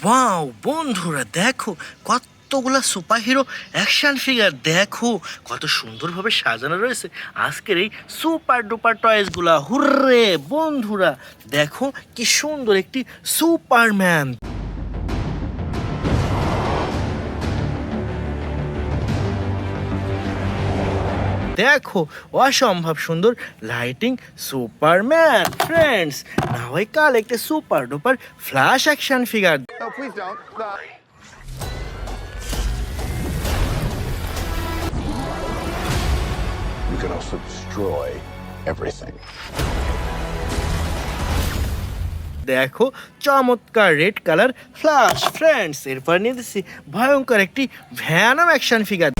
Wow বন্ধুরা দেখো কতগুলা সুপার হিরো অ্যাকশন ফিগার, দেখো কত সুন্দরভাবে সাজানো রয়েছে আজকের এই সুপার ডুপার টয়েসগুলা। হুররে বন্ধুরা দেখো কি সুন্দর একটি সুপারম্যান। দেখো অসম্ভব সুন্দর লাইটিং সুপারম্যান ফ্রেন্ডস। না হয় কাল একটা super duper flash action figure. No, please don't. You can also destroy everything. দেখো চমৎকার রেড কালার ফ্ল্যাশ ফ্রেন্ডস। এরপর নিয়ে দিচ্ছি ভয়ঙ্কর একটি ভ্যানম অ্যাকশন ফিগার।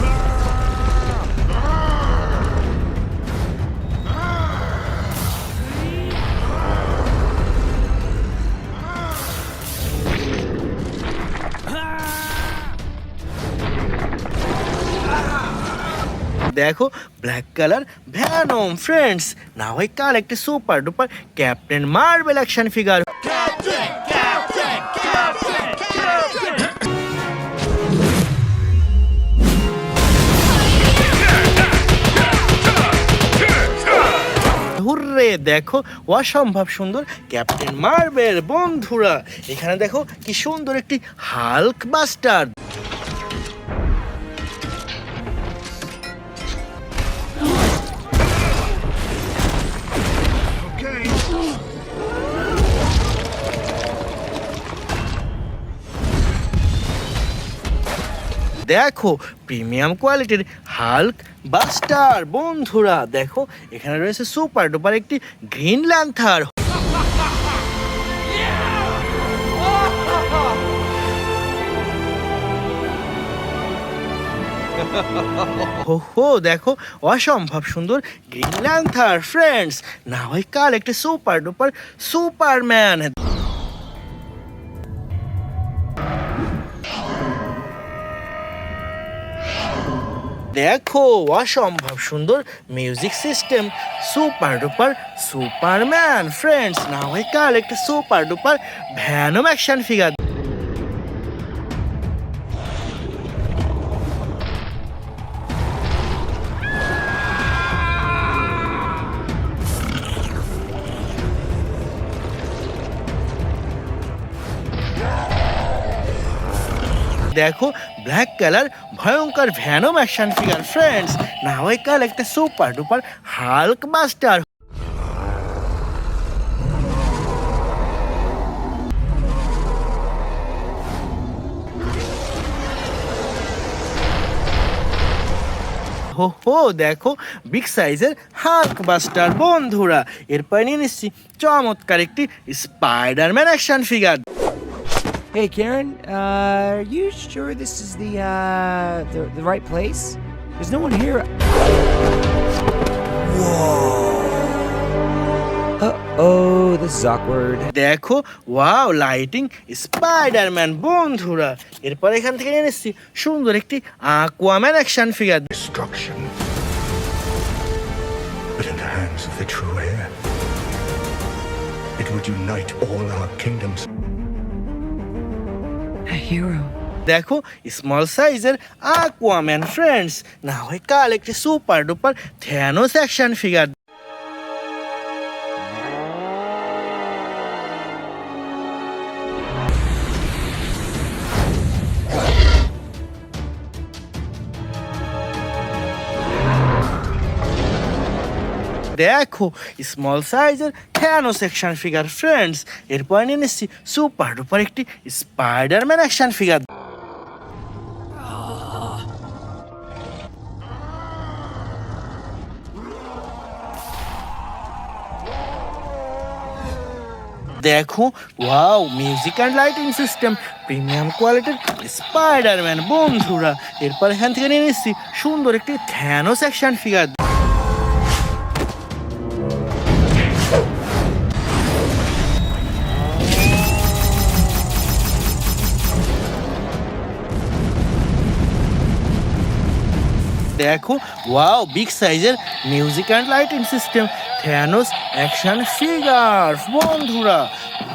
দেখো ব্ল্যাক কালার ভ্যানম ফ্রেন্ডস। না হয় কাল একটা super duper Captain Marvel action figure. Hurray দেখো অসম্ভব সুন্দর ক্যাপ্টেন মার্বেল বন্ধুরা। এখানে দেখো কি সুন্দর একটি হাল্ক বাস্টার। দেখো প্রিমিয়াম কোয়ালিটির হাল্ক বাস্টার বন্ধুরা। দেখো এখানে রয়েছে সুপার ডুপার একটি গ্রিন ল্যান্থার। হো দেখো অসম্ভব সুন্দর গ্রিন ল্যান্থার ফ্রেন্ডস। না হয় কাল একটা সুপার ডুপার সুপারম্যান। দেখো অসম্ভব সুন্দর music system super duper Superman friends. না হয় কাল একটা super duper Venom action figure. দেখো ব্ল্যাক কালার ভয়ঙ্কর ভ্যানম অ্যাকশন ফিগার ফ্রেন্ডস। না হয় কাল একটা সুপার ডুপার হাল্ক মাস্টার। হো দেখো বিগ সাইজের হাল্ক বাস্টার বন্ধুরা। এরপর নিয়ে নিচ্ছি চমৎকার একটি Spiderman action figure. Hey Karen, are you sure this is the right place? There's no one here. Uh-oh, this is awkward. দেখো ওয়াও লাইটিং স্পাইডারম্যান বন্ধুরা। এরপর এখান থেকে নিয়ে নিচ্ছি সুন্দর একটি Aquaman action figure. Destruction. But in the hands of the true heir, it would unite all our kingdoms. A hero. দেখো স্মল সাইজের আকুয়াম্যান ফ্রেন্ডস। না হয় কাল একটি super duper Thanos action figure. দেখো স্মল সাইজের থ্যানোস অ্যাকশন ফিগার ফ্রেন্ডস। এরপর নিয়ে নিচ্ছি সুপার ডুপার একটি স্পাইডারম্যান অ্যাকশন ফিগার। দেখো wow music and lighting system premium কোয়ালিটির স্পাইডারম্যান বন্ধুরা। এরপর এখান থেকে নিয়ে নিচ্ছি সুন্দর একটি থ্যানোস অ্যাকশন ফিগার। দেখো ওয়াও বিগ সাইজের music and lighting system Thanos action figure বন্ধুরা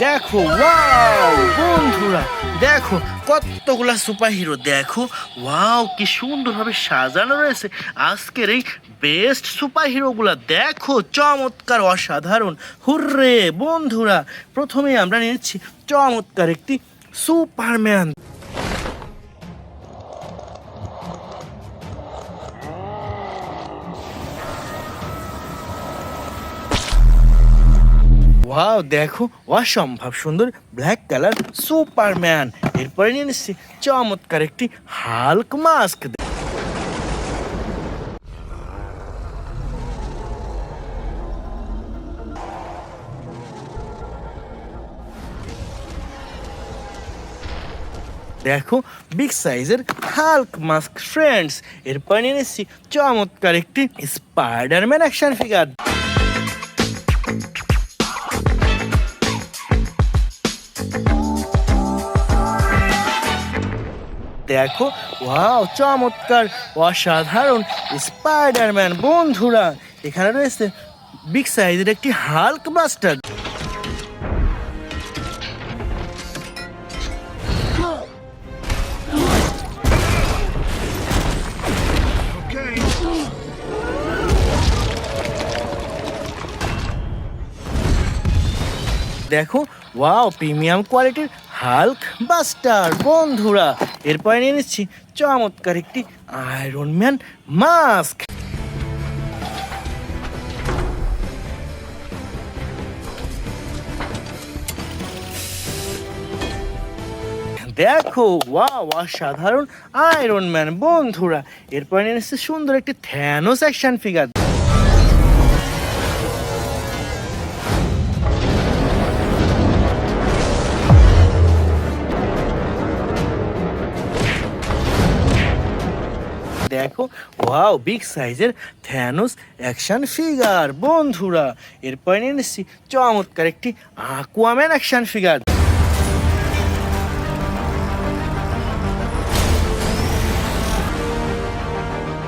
দেখো ওয়াও বন্ধুরা দেখো কতগুলা সুপার হিরো দেখো ওয়াও কি সুন্দরভাবে সাজানো রয়েছে আজকের এই বেস্ট সুপার হিরোগুলা দেখো চমৎকার অসাধারণ হুররে বন্ধুরা প্রথমে আমরা নিচ্ছি চমৎকার একটি সুপারম্যান ওয়াও দেখো অসম্ভব সুন্দর ব্ল্যাক কালার সুপারম্যান এরপরে নিয়ে নিচ্ছি চমৎকার একটি হাল্ক মাস্ক দেখো বিগ সাইজের হাল্ক মাস্ক ফ্রেন্ডস এরপর নিয়ে নিচ্ছি চমৎকার একটি স্পাইডারম্যান অ্যাকশন ফিগার দেখো ওয়াও চমৎকার অসাধারণ স্পাইডারম্যান বন্ধুরা এখানে রয়েছে বিগ সাইজের একটি হাল্ক বাস্টার দেখো ওয়াও প্রিমিয়াম কোয়ালিটির হাল্ক বাস্টার বন্ধুরা এরপরে নিয়ে নিচ্ছি চমৎকার একটি আয়রন ম্যান মাস্ক দেখো ওয়াও অসাধারণ আয়রন ম্যান বন্ধুরা এরপরে নিয়ে নিচ্ছি সুন্দর একটি থ্যানোস অ্যাকশন ফিগার দেখো ওয়াও বিগ সাইজের থ্যানোস অ্যাকশন ফিগার বন্ধুরা এরপর নিয়ে নিচ্ছি চমৎকার একটি Aquaman action figure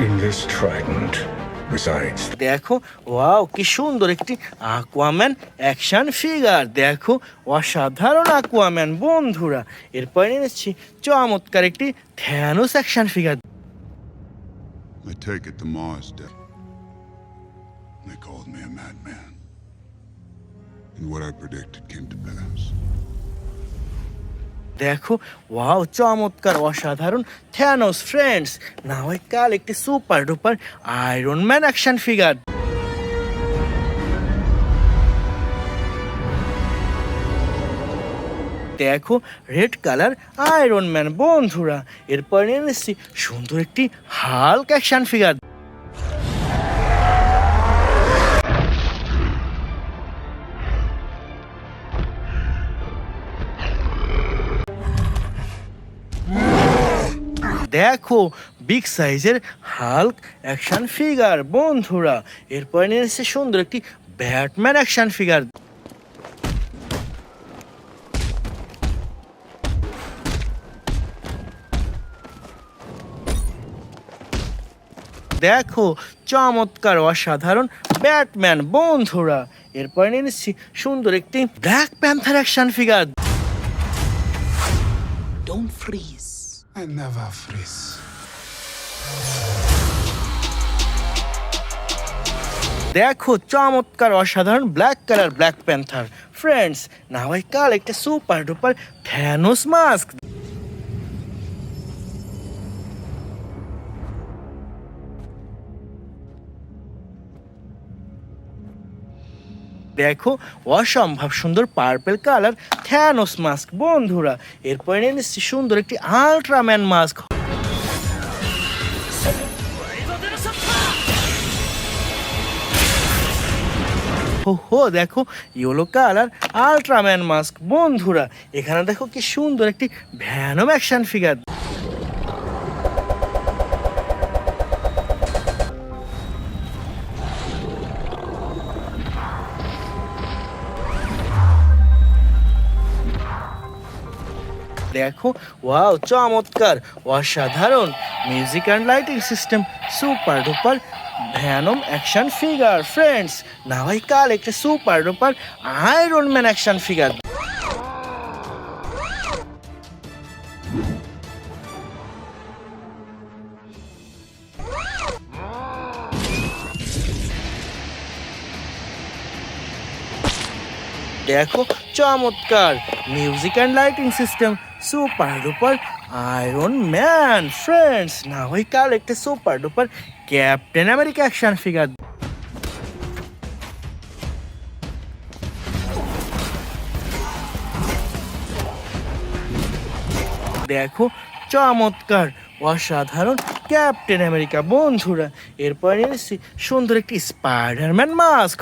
In this trident resides. দেখো ওয়াও কি সুন্দর একটি আকুয়াম্যান অ্যাকশন ফিগার দেখো অসাধারণ আকুয়াম্যান বন্ধুরা এরপর নিয়ে নিচ্ছি চমৎকার একটি Thanos action figure I take it to Mars, Dad. They called me a madman. And what I predicted came to pass. দেখো ওয়াও চমৎকার অসাধারণ থ্যানোস ফ্রেন্ডস না হয় কাল একটি super duper iron man action figure দেখো রেড কালার আয়রন ম্যান বন্ধুরা এরপর নিয়ে নিচ্ছি সুন্দর একটি হাল্ক অ্যাকশন ফিগার দেখো বিগ সাইজের হাল্ক অ্যাকশন ফিগার বন্ধুরা এরপর নিয়ে এসেছে সুন্দর একটি ব্যাটম্যান অ্যাকশন ফিগার দেখো চমৎকার অসাধারণ ব্যাটম্যান বন্ধুরা এরপর নিয়ে নিচ্ছি সুন্দর একটি black panther action figure Don't freeze. I never freeze. দেখো চমৎকার অসাধারণ black colour black panther friends না হয় কাল একটা সুপার ডুপার থ্যানোস মাস্ক দেখো অসম্ভব সুন্দর পার্পল কালার থ্যানোস মাস্ক বন্ধুরা এরপর নিয়ে নিচ্ছি সুন্দর একটি আল্ট্রাম্যান মাস্ক হো দেখো ইয়েলো কালার আল্ট্রাম্যান মাস্ক বন্ধুরা এখানে দেখো কি সুন্দর একটি ভ্যানম অ্যাকশন ফিগার দেখো ওয়াও চমৎকার অসাধারণ music and lighting system super duper Venom action figure friends now I collect a super duper iron man action figure দেখো চমৎকার music and lighting system super duper iron man friends now I collect a super duper captain America action figure দেখো চমৎকার অসাধারণ captain America বন্ধুরা এরপর এনেছি সুন্দর একটি স্পাইডারম্যান মাস্ক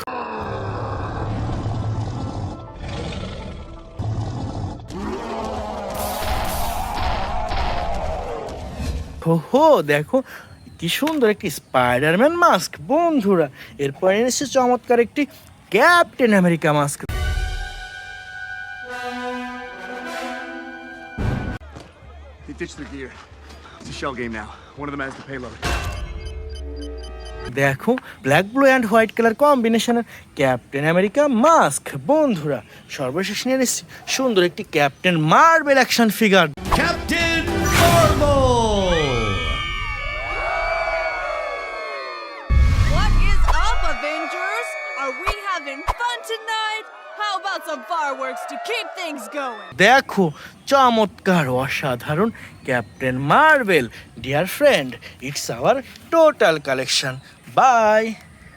হো দেখো কি সুন্দর একটি স্পাইডারম্যান মাস্ক বন্ধুরা এরপর এনেছে চমৎকার একটি captain America mask He ditched their gear. It's a shell game now. One of them has the payload. দেখো black blue and white colour কম্বিনেশনের ক্যাপ্টেন আমেরিকা মাস্ক বন্ধুরা সর্বশেষ নিয়ে এসেছি সুন্দর একটি Captain Marvel action figure Captain Marvel! What is up, Avengers? Are we having fun tonight? How about some fireworks to keep things going? দেখো চমৎকার অসাধারণ Captain Marvel dear friend it's our total collection by